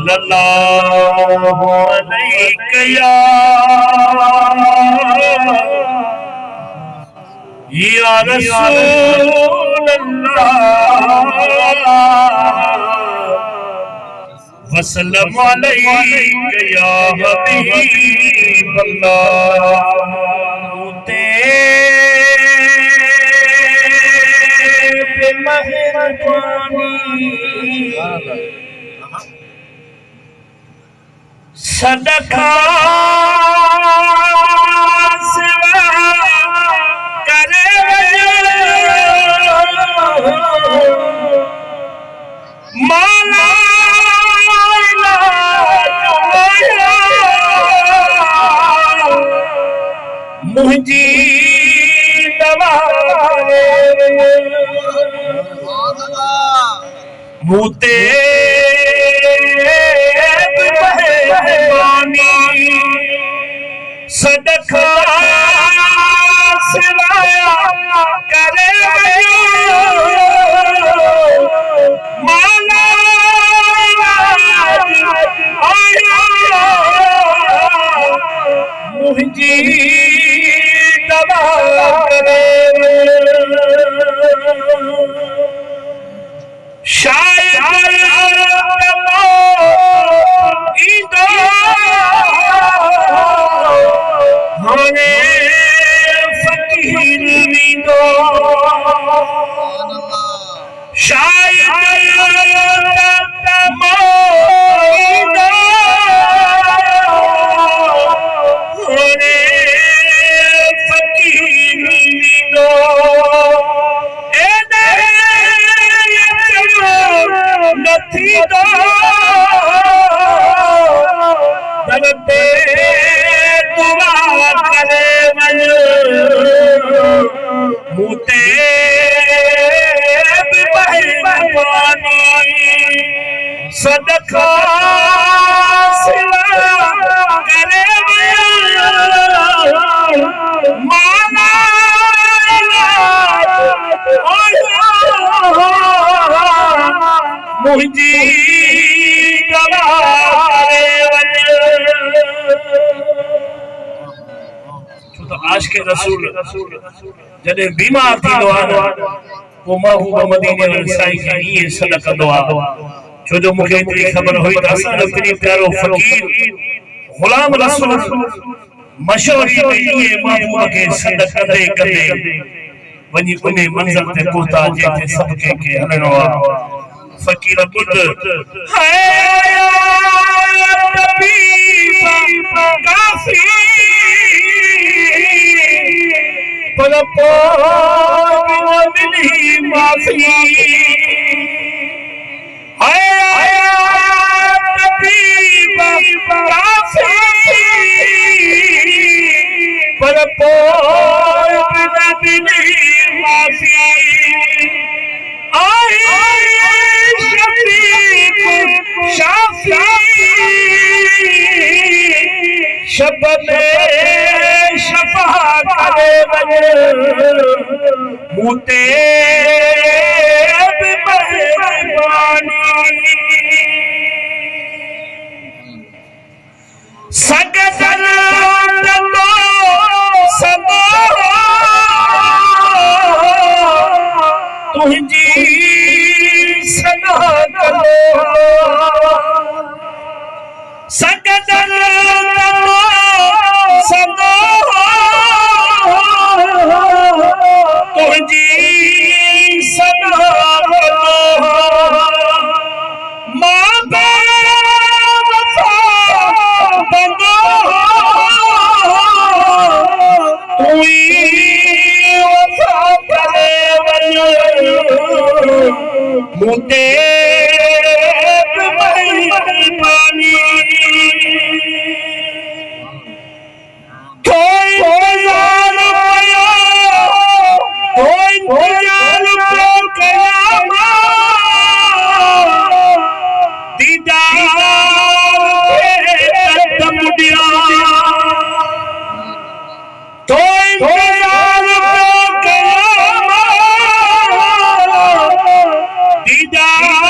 सल्लल्लाहु अलैहि या रसूल अल्लाह वसल्लम अलैहि या हबीब अल्लाह तेरे मेहरबानी सदका सिवा करे माला मुझी दवा मुते सदका सिवाया करे माला मुझी दवा करे शायद होने फकीर विदो शायद मोइदो होने फकीर विदो एने नथी दो दरते दुआ करे मुते मेहरबानी सदका सिवा करे माला मुझी गवा आज के रसूल जॾहिं बीमार थींदो आहे पोइ महबूब मदीने वारे साईं खे ईअं सॾ कंदो आहे छो जो मूंखे एतिरी ख़बर हुई त असांजो एतिरी प्यारो फ़क़ीर ग़ुलाम रसूल मशहूरी में ईअं महबूब खे सॾ कंदे कंदे वञी उन मंज़िल ते पहुता जंहिंते सभु कंहिंखे हलणो आहे फ़क़ीर ॿुध है काफ़ी पर मिली माफी पर मिली माफी शब में शफा करे मुते मेहरबानी सगदन दलो सबो तुझी सना करो सगदन दलो सबो तुझी सना करो मां बंदो तुई वफा करे मुते मेहरबानी दीदार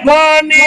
वानी